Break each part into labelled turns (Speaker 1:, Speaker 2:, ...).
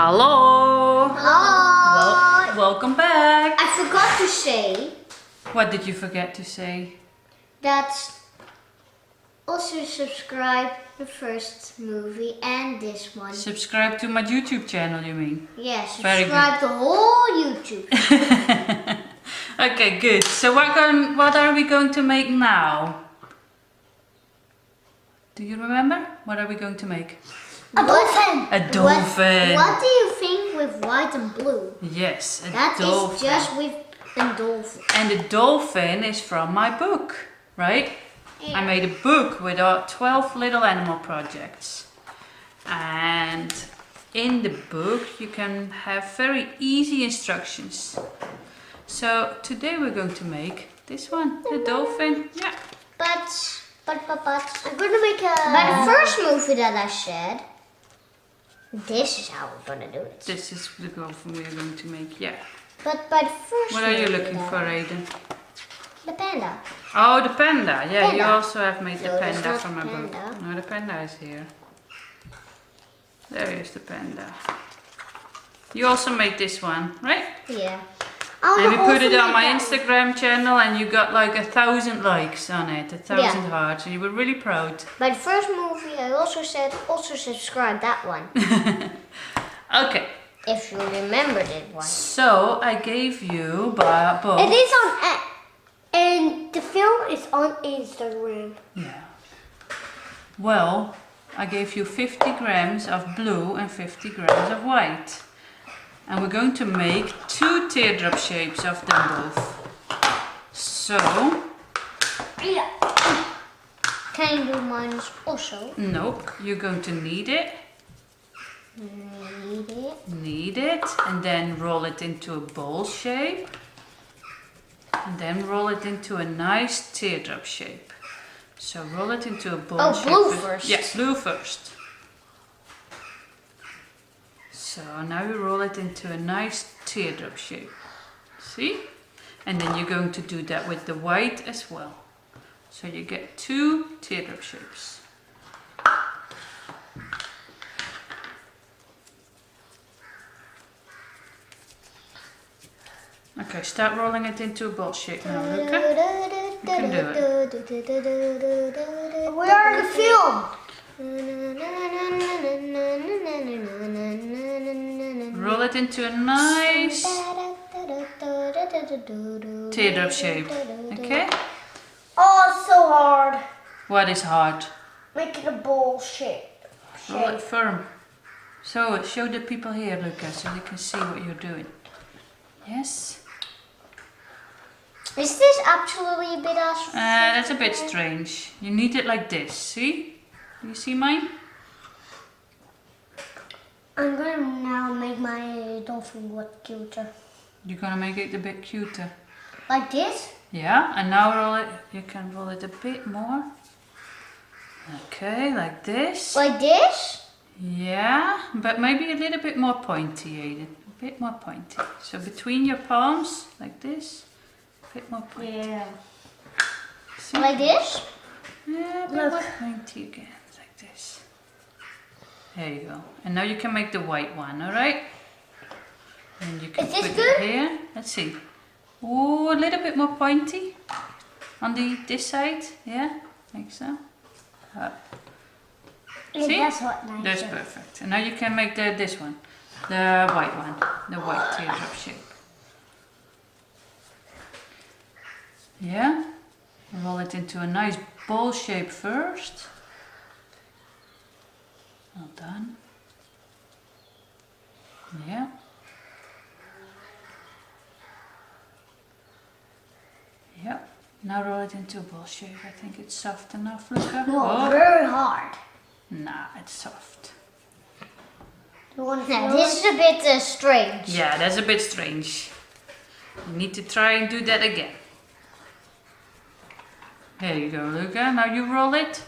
Speaker 1: Hello!
Speaker 2: Hi!
Speaker 1: Welcome back!
Speaker 2: I forgot to say
Speaker 1: What did you forget to say?
Speaker 2: that also subscribe the first movie and this one.
Speaker 1: Subscribe to my YouTube channel, you mean?
Speaker 2: Yeah,
Speaker 1: Very
Speaker 2: subscribe the whole YouTube.
Speaker 1: Okay, good. So what are we going to make now? Do you remember? What are we going to make?
Speaker 2: A dolphin!
Speaker 1: A dolphin!
Speaker 2: What do you think with white and blue?
Speaker 1: Yes, a
Speaker 2: That
Speaker 1: dolphin.
Speaker 2: is just with a dolphin.
Speaker 1: And the dolphin is from my book, right?
Speaker 2: Yeah.
Speaker 1: I made a book with 12 little animal projects. And in the book you can have very easy instructions. So today we're going to make this one, the dolphin. Yeah.
Speaker 2: But I'm gonna make a. But the first movie that I said, this is how we're gonna do it.
Speaker 1: This is the dolphin we are going to make, yeah.
Speaker 2: But by the first.
Speaker 1: What are you
Speaker 2: movie
Speaker 1: looking
Speaker 2: that-
Speaker 1: for, Aiden?
Speaker 2: The panda.
Speaker 1: Oh, the panda. Yeah, you
Speaker 2: Panda.
Speaker 1: also have made the
Speaker 2: No, that's
Speaker 1: panda
Speaker 2: not
Speaker 1: from my book.
Speaker 2: panda.
Speaker 1: No, the panda is here. There is the panda. You also made this one, right?
Speaker 2: Yeah.
Speaker 1: And we put it on my Instagram channel and you got like 1,000 likes on it, 1,000 hearts, and you were really proud.
Speaker 2: By the first movie, I also said also subscribe that one.
Speaker 1: Okay.
Speaker 2: If you remember that one.
Speaker 1: So I gave you both.
Speaker 2: It is on, and the film is on Instagram.
Speaker 1: Yeah. Well, I gave you 50 grams of blue and 50 grams of white. And we're going to make 2 teardrop shapes of them both. So,
Speaker 2: Yeah. Can you do mine also?
Speaker 1: nope, you're going to knead it.
Speaker 2: Need it.
Speaker 1: Knead it and then roll it into a bowl shape. And then roll it into a nice teardrop shape. So roll it into a bowl shape.
Speaker 2: Blue first.
Speaker 1: Yes, blue first. So now you roll it into a nice teardrop shape. See? And then you're going to do that with the white as well. So you get 2 teardrop shapes. Okay, start rolling it into a ball shape now, Luca. You can do it.
Speaker 2: We are in the film.
Speaker 1: Roll it into a nice teardrop shape. Okay?
Speaker 2: Oh, so hard.
Speaker 1: What is hard?
Speaker 2: Making a bowl shape.
Speaker 1: Roll it firm. So show the people here, Luca, so they can see what you're doing. Yes?
Speaker 2: Is this absolutely a bit
Speaker 1: That's a bit strange. You need it like this, see? Do you see mine?
Speaker 2: I'm gonna now make my dolphin what cuter.
Speaker 1: You're gonna make it a bit cuter.
Speaker 2: Like this?
Speaker 1: Yeah, and now roll it. You can roll it a bit more. Okay, like this.
Speaker 2: Like this?
Speaker 1: Yeah, but maybe a little bit more pointy, Aiden. A bit more pointy. So between your palms, like this, a bit more pointy.
Speaker 2: Yeah.
Speaker 1: See?
Speaker 2: Like this?
Speaker 1: Yeah, a bit more pointy again, like this. There you go. And now you can make the white one, alright? And you can
Speaker 2: Is this
Speaker 1: put
Speaker 2: good?
Speaker 1: it here. Let's see. Oh, a little bit more pointy on this side. Yeah, like so. See?
Speaker 2: That's what nice.
Speaker 1: That's perfect. And now you can make this one, the white one, the white teardrop shape. Yeah, roll it into a nice bowl shape first. Well done. Yeah. Yeah. Now roll it into a bowl shape. I think it's soft enough, Luca.
Speaker 2: No, very hard.
Speaker 1: Nah, it's soft.
Speaker 2: Yeah, this is a bit strange.
Speaker 1: Yeah, that's a bit strange. You need to try and do that again. There you go, Luca. Now you roll it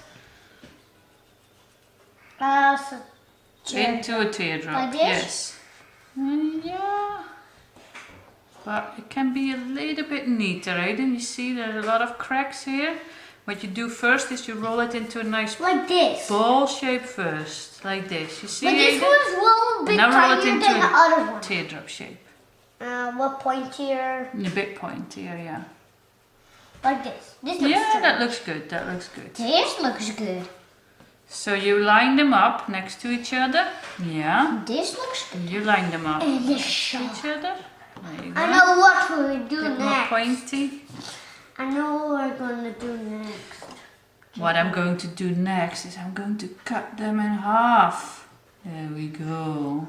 Speaker 1: into a teardrop.
Speaker 2: Like this?
Speaker 1: Yes. Yeah. But it can be a little bit neater, Aiden. You see there's a lot of cracks here. what you do first is you roll it into a nice
Speaker 2: Like this.
Speaker 1: ball shape first, like this. You see?
Speaker 2: But this
Speaker 1: Ada?
Speaker 2: one's a little bit
Speaker 1: And now roll it
Speaker 2: tinier
Speaker 1: into
Speaker 2: than the other one.
Speaker 1: teardrop shape.
Speaker 2: What pointier?
Speaker 1: A bit pointier, yeah.
Speaker 2: Like this. This looks
Speaker 1: Yeah,
Speaker 2: strange.
Speaker 1: that looks good. That looks good.
Speaker 2: This looks good.
Speaker 1: So you line them up next to each other. Yeah.
Speaker 2: This looks good.
Speaker 1: You line them up
Speaker 2: And this
Speaker 1: next to
Speaker 2: sharp.
Speaker 1: each other. There you go.
Speaker 2: I know what we do
Speaker 1: Bit more
Speaker 2: next.
Speaker 1: pointy.
Speaker 2: I know what we're gonna do next.
Speaker 1: What I'm going to do next is I'm going to cut them in half. There we go.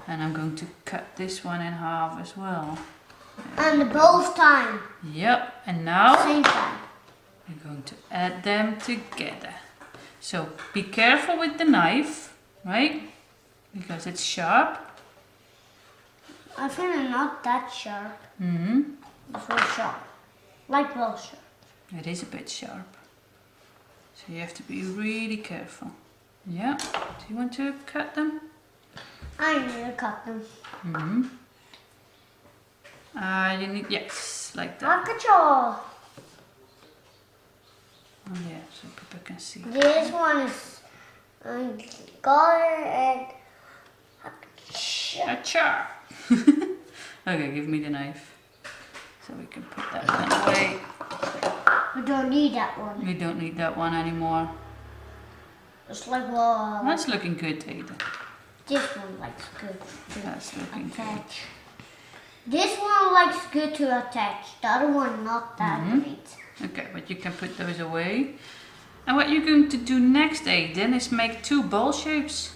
Speaker 1: And I'm going to cut this one in half as well.
Speaker 2: And both time.
Speaker 1: Yep. And now
Speaker 2: Same time.
Speaker 1: we're going to add them together. So be careful with the knife, right? Because it's sharp.
Speaker 2: I find it not that sharp.
Speaker 1: Mm-hmm.
Speaker 2: It's very sharp. Like well sharp.
Speaker 1: It is a bit sharp. So you have to be really careful. Yeah. Do you want to cut them?
Speaker 2: I need to cut them.
Speaker 1: Mm-hmm. You need, yes, like that.
Speaker 2: Akacho.
Speaker 1: Oh yeah, so people can see.
Speaker 2: This one is color and
Speaker 1: Acha! Okay, give me the knife. So we can put that one away.
Speaker 2: we don't need that one.
Speaker 1: We don't need that one anymore.
Speaker 2: It's like well,
Speaker 1: That's looking good, Ada.
Speaker 2: this one likes good to
Speaker 1: That's looking good.
Speaker 2: attach. This one likes good to attach. The other one not that great.
Speaker 1: Okay, but you can put those away. And what you're going to do next, Aiden, is make two ball shapes.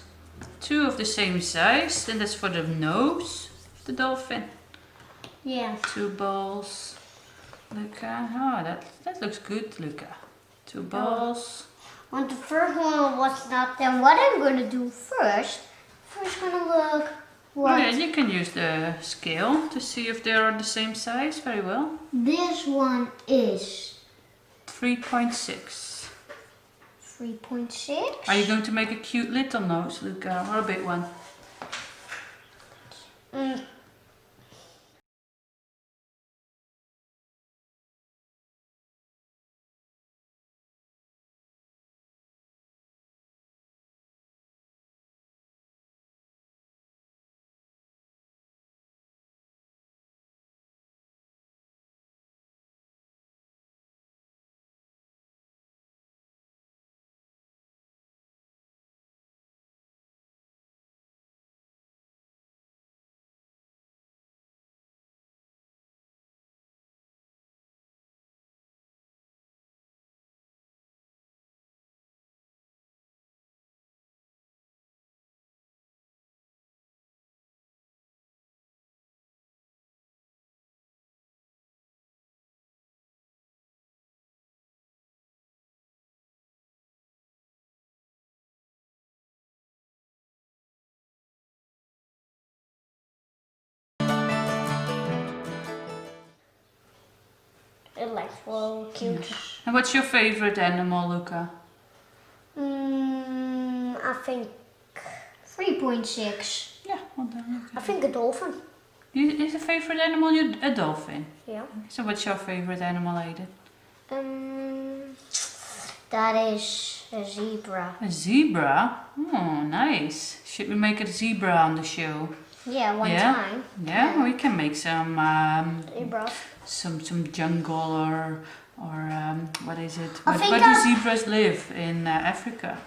Speaker 1: Two of the same size, and that's for the nose of the dolphin.
Speaker 2: Yeah.
Speaker 1: Two balls. Luca. Oh, that looks good, Luca. Two balls.
Speaker 2: When the first one was not, then what I'm gonna do first gonna look what
Speaker 1: Oh yeah, you can use the scale to see if they are the same size very well.
Speaker 2: this one is
Speaker 1: 3.6.
Speaker 2: 3.6.
Speaker 1: Are you going to make a cute little nose, Luca, or a big one?
Speaker 2: It likes well cute.
Speaker 1: And what's your favorite animal, Luca?
Speaker 2: I think 3.6.
Speaker 1: Yeah, well done,
Speaker 2: I think a dolphin.
Speaker 1: Is a favorite animal a dolphin?
Speaker 2: Yeah.
Speaker 1: So what's your favorite animal, Aiden?
Speaker 2: That is a zebra.
Speaker 1: A zebra? Oh, nice. Should we make a zebra on the show?
Speaker 2: Yeah, one
Speaker 1: Yeah?
Speaker 2: time.
Speaker 1: Yeah, we can make some
Speaker 2: Zebra.
Speaker 1: some jungle or what is it?
Speaker 2: I
Speaker 1: Where
Speaker 2: think
Speaker 1: do zebras live in Africa?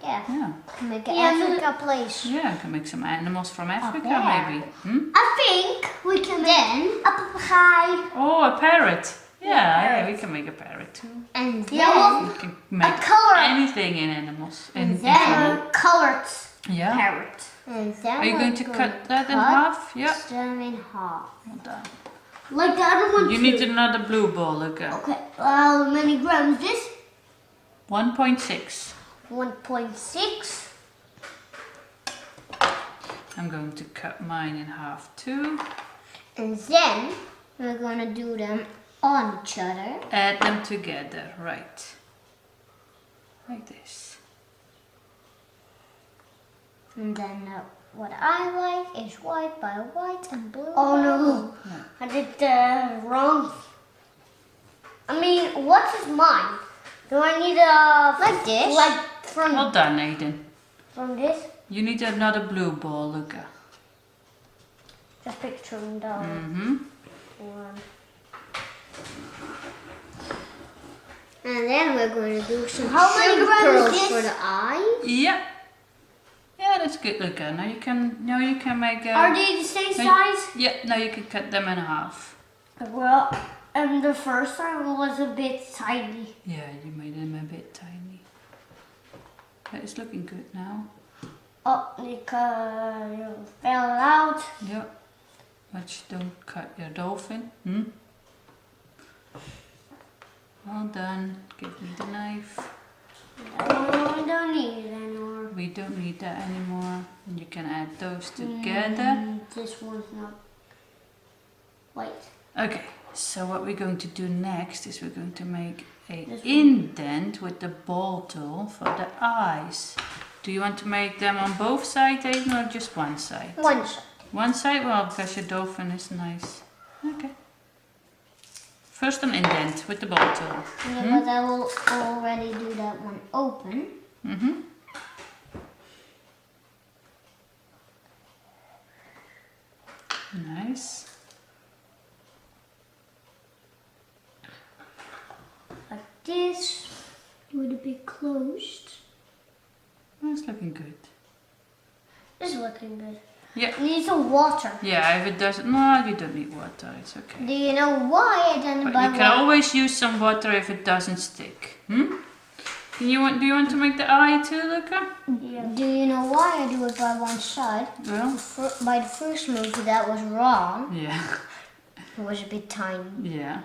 Speaker 2: Yeah.
Speaker 1: Yeah,
Speaker 2: Make an Africa place.
Speaker 1: yeah, can make some animals from Africa
Speaker 2: yeah.
Speaker 1: maybe. Hmm?
Speaker 2: I think we can then a papagayo.
Speaker 1: Oh, a parrot. Yeah, we can make a parrot too.
Speaker 2: And then
Speaker 1: We can make
Speaker 2: color.
Speaker 1: anything in animals. In
Speaker 2: then
Speaker 1: animal.
Speaker 2: a colored
Speaker 1: Yeah.
Speaker 2: parrot. And then
Speaker 1: Are you
Speaker 2: we're
Speaker 1: going to cut that in half? Yeah.
Speaker 2: them in half.
Speaker 1: Well done.
Speaker 2: Like the other one
Speaker 1: You
Speaker 2: too.
Speaker 1: need another blue ball, Luca.
Speaker 2: Okay, how many grams is this?
Speaker 1: 1.6.
Speaker 2: 1.6.
Speaker 1: I'm going to cut mine in half too.
Speaker 2: And then we're gonna do them on each other.
Speaker 1: Add them together, right. Like this.
Speaker 2: And then what I like is white by white and blue. Oh no, I did the wrong. I mean, what is mine? Do I need a like this? Like from
Speaker 1: Well done, Aiden.
Speaker 2: From this?
Speaker 1: You need another blue ball, Luca.
Speaker 2: Just picture them down. One. And then we're going to do some sugar pearls for the eyes.
Speaker 1: Yeah. Yeah, that's good, Luca. Now you can make.
Speaker 2: Are they the same size?
Speaker 1: Yeah. Now you can cut them in half.
Speaker 2: Well, the first time was a bit tiny.
Speaker 1: Yeah, you made them a bit tiny. But it's looking good now.
Speaker 2: Oh, because you fell out.
Speaker 1: Yeah. But don't cut your dolphin. Well done. Give me the knife.
Speaker 2: No, we don't need it anymore.
Speaker 1: We don't need that anymore. And you can add those together.
Speaker 2: This one's not white.
Speaker 1: Okay, so what we're going to do next is we're going to make an indent with the ball tool for the eyes. Do you want to make them on both sides, Aiden, or just one side?
Speaker 2: One side.
Speaker 1: One side? Well, because your dolphin is nice. Okay. First an indent with the ball tool.
Speaker 2: Yeah, but I will already do that one open.
Speaker 1: Nice.
Speaker 2: Like this, with a bit closed.
Speaker 1: That's looking good.
Speaker 2: This is looking good.
Speaker 1: Yeah.
Speaker 2: It needs some water.
Speaker 1: Yeah, if it doesn't, no, you don't need water. It's okay.
Speaker 2: Do you know why I didn't
Speaker 1: But
Speaker 2: buy
Speaker 1: you can always use some water if it doesn't stick. Do you want to make the eye too, Luca?
Speaker 2: Yeah. Do you know why I do it by one side?
Speaker 1: Well,
Speaker 2: By the first movie that was wrong.
Speaker 1: yeah.
Speaker 2: It was a bit tiny.
Speaker 1: Yeah.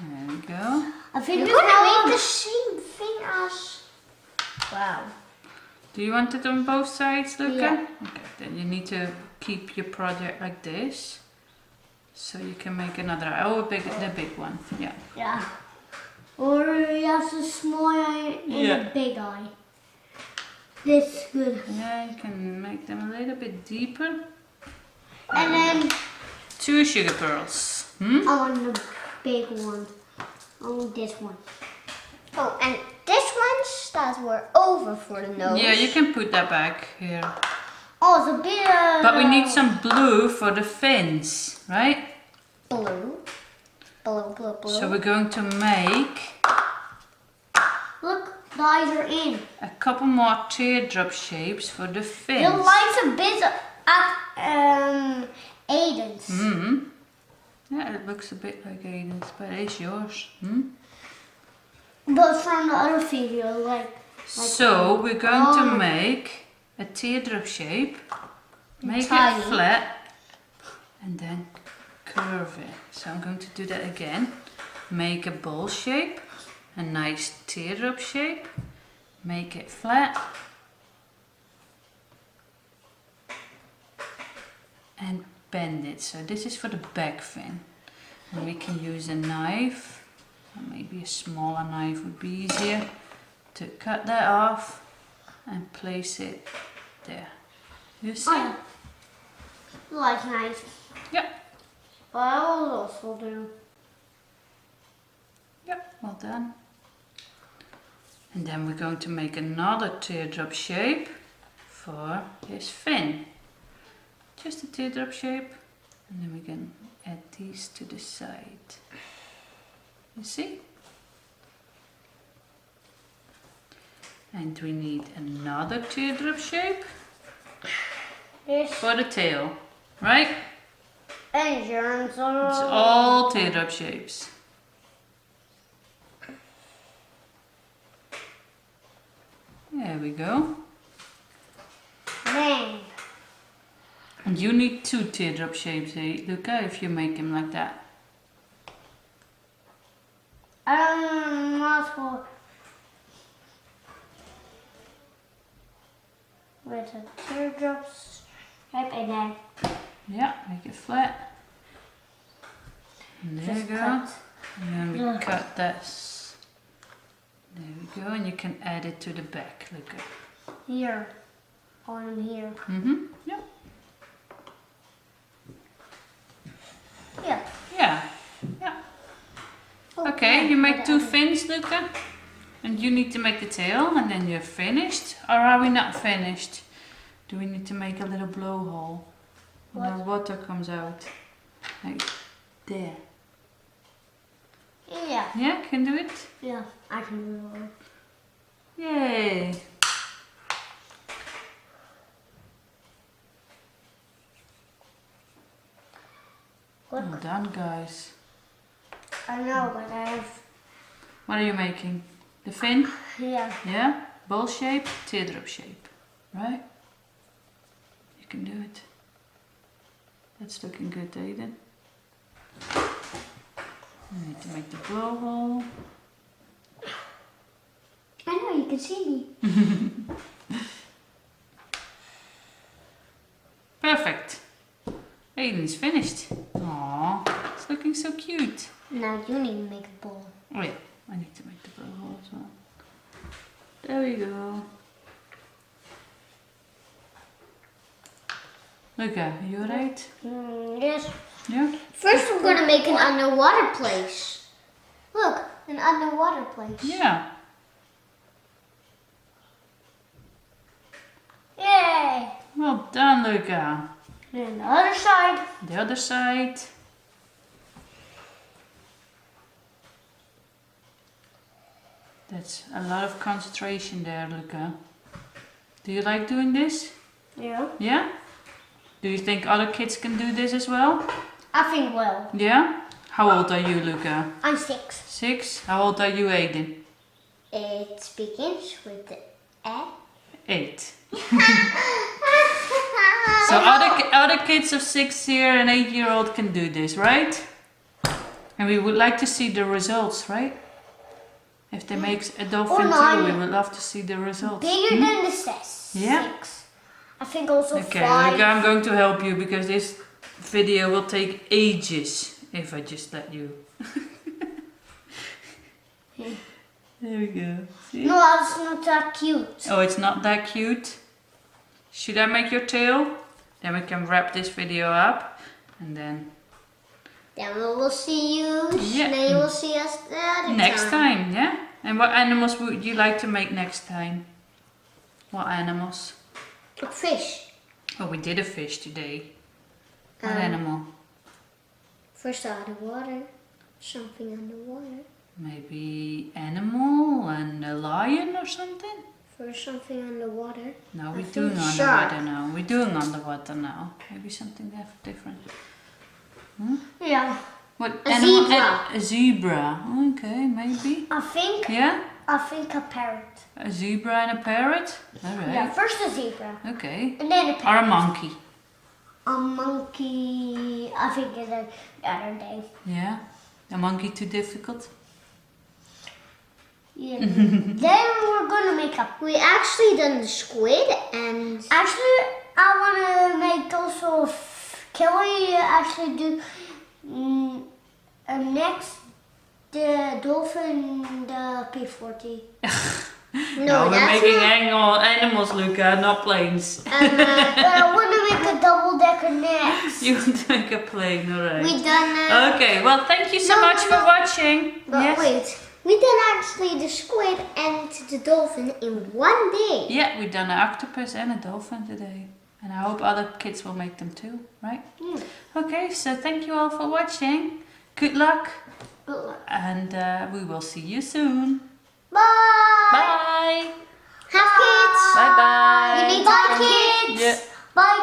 Speaker 1: There we go.
Speaker 2: I think we're gonna make the same thing as. Wow.
Speaker 1: Do you want it on both sides, Luca?
Speaker 2: Yeah.
Speaker 1: Okay, then you need to keep your project like this, so you can make another eye. Oh, the big one. Yeah.
Speaker 2: Yeah. Or you have the small eye and the big eye. This is good.
Speaker 1: Yeah, you can make them a little bit deeper.
Speaker 2: And then
Speaker 1: 2 sugar pearls.
Speaker 2: I want the big one. I want this one. Oh, and this ones that were over for the nose.
Speaker 1: Yeah, you can put that back here.
Speaker 2: Oh, it's a bit.
Speaker 1: But we need some blue for the fins, right?
Speaker 2: Blue. Blue.
Speaker 1: So we're going to make
Speaker 2: Look, the eyes are in.
Speaker 1: a couple more teardrop shapes for the fins.
Speaker 2: The light's a bit at Aiden's.
Speaker 1: Yeah, it looks a bit like Aiden's, but it's yours.
Speaker 2: But from the other video, like
Speaker 1: So we're going to make a teardrop shape, make
Speaker 2: Tiny.
Speaker 1: it flat, and then curve it. So I'm going to do that again. Make a bowl shape, a nice teardrop shape, make it flat, and bend it. So this is for the back fin. And we can use a knife, or maybe a smaller knife would be easier, to cut that off and place it there. You see?
Speaker 2: Oh, yeah. Like nice.
Speaker 1: Yep.
Speaker 2: But I will also do.
Speaker 1: Yep, well done. And then we're going to make another teardrop shape for his fin. Just a teardrop shape, and then we can add these to the side. You see? And we need another teardrop shape
Speaker 2: This
Speaker 1: for the tail, right?
Speaker 2: insurance.
Speaker 1: It's all teardrop shapes. There we go.
Speaker 2: Bang.
Speaker 1: And you need 2 teardrop shapes, eh, Luca, if you make them like that.
Speaker 2: Not for with the teardrops shape and then
Speaker 1: Yeah, make it flat. And there you go.
Speaker 2: cut.
Speaker 1: And then we cut this. There we go, and you can add it to the back, Luca.
Speaker 2: Here. On here.
Speaker 1: Yeah.
Speaker 2: Yeah.
Speaker 1: Yeah. Yeah. Okay, you make 2 fins, Luca. And you need to make the tail, and then you're finished. Or are we not finished? Do we need to make a little blowhole where water comes out? Like there.
Speaker 2: Yeah.
Speaker 1: Yeah, can do it?
Speaker 2: Yeah, I can do it.
Speaker 1: Yay!
Speaker 2: What?
Speaker 1: Well done, guys.
Speaker 2: I know, but I have...
Speaker 1: What are you making? The fin?
Speaker 2: Yeah.
Speaker 1: Yeah? Ball shape, teardrop shape. Right? You can do it. That's looking good, Aiden. You need to make the blowhole.
Speaker 2: I know, you can see me.
Speaker 1: Perfect. Aiden is finished. Aww, it's looking so cute.
Speaker 2: Now you need to make a ball.
Speaker 1: Oh yeah, I need to make the blowhole as well. There we go. Luca, are you alright?
Speaker 2: Yes.
Speaker 1: Yeah?
Speaker 2: First we're going to make an underwater place. Look, an underwater place.
Speaker 1: Yeah.
Speaker 2: Yay!
Speaker 1: Well done, Luca.
Speaker 2: And the other side.
Speaker 1: The other side. That's a lot of concentration there, Luca. Do you like doing this?
Speaker 2: Yeah.
Speaker 1: Yeah? Do you think other kids can do this as well?
Speaker 2: I think well.
Speaker 1: Yeah? How old are you, Luca?
Speaker 2: I'm 6.
Speaker 1: 6? How old are you, Aiden?
Speaker 2: It begins with the A.
Speaker 1: 8. So other kids of 6-year and 8-year-old can do this, right? And we would like to see the results, right? If they make a dolphin too, we would love to see the results.
Speaker 2: Bigger than the 6.
Speaker 1: Yeah.
Speaker 2: I think also
Speaker 1: Okay,
Speaker 2: 5.
Speaker 1: Luca, I'm going to help you because this video will take ages if I just let you. There we go. See?
Speaker 2: No, that's not that cute.
Speaker 1: Oh, it's not that cute. Should I make your tail? Then we can wrap this video up and then
Speaker 2: Then we will see you.
Speaker 1: Yeah.
Speaker 2: Then you will see us the other
Speaker 1: next time, yeah? And what animals would you like to make next time? What animals?
Speaker 2: A fish.
Speaker 1: Oh, we did a fish today. What animal?
Speaker 2: First out of water. Something underwater.
Speaker 1: Maybe animal and a lion or something?
Speaker 2: First something underwater.
Speaker 1: No,
Speaker 2: I
Speaker 1: we're
Speaker 2: think
Speaker 1: doing
Speaker 2: shark.
Speaker 1: underwater now. We're doing underwater now. Maybe something different. Hmm?
Speaker 2: Yeah.
Speaker 1: What
Speaker 2: A
Speaker 1: animal?
Speaker 2: zebra.
Speaker 1: A zebra. Okay, maybe.
Speaker 2: I think
Speaker 1: Yeah?
Speaker 2: a parrot.
Speaker 1: A zebra and a parrot? Alright.
Speaker 2: Yeah, first a zebra.
Speaker 1: Okay.
Speaker 2: And then a
Speaker 1: Or
Speaker 2: parrot.
Speaker 1: a monkey.
Speaker 2: A monkey, I think it's the other day.
Speaker 1: Yeah? A monkey too difficult?
Speaker 2: Yeah. Then we're gonna make up. We actually done the squid and... Actually, I wanna make also... Can we actually do next the dolphin, the P40?
Speaker 1: No, we're making animals, Luca, not planes.
Speaker 2: I want to make a double-decker next.
Speaker 1: You want to make a plane, alright.
Speaker 2: We done
Speaker 1: Okay, well thank you so much for watching.
Speaker 2: But
Speaker 1: Yes?
Speaker 2: wait, we done actually the squid and the dolphin in one day.
Speaker 1: Yeah, we've done an octopus and a dolphin today. And I hope other kids will make them too, right?
Speaker 2: Yeah.
Speaker 1: Okay, so thank you all for watching. Good luck.
Speaker 2: Good luck.
Speaker 1: And we will see you soon.
Speaker 2: Bye.
Speaker 1: Bye.
Speaker 2: Have kids.
Speaker 1: Bye bye.
Speaker 2: You need to have kids.
Speaker 1: Yeah.
Speaker 2: Bye.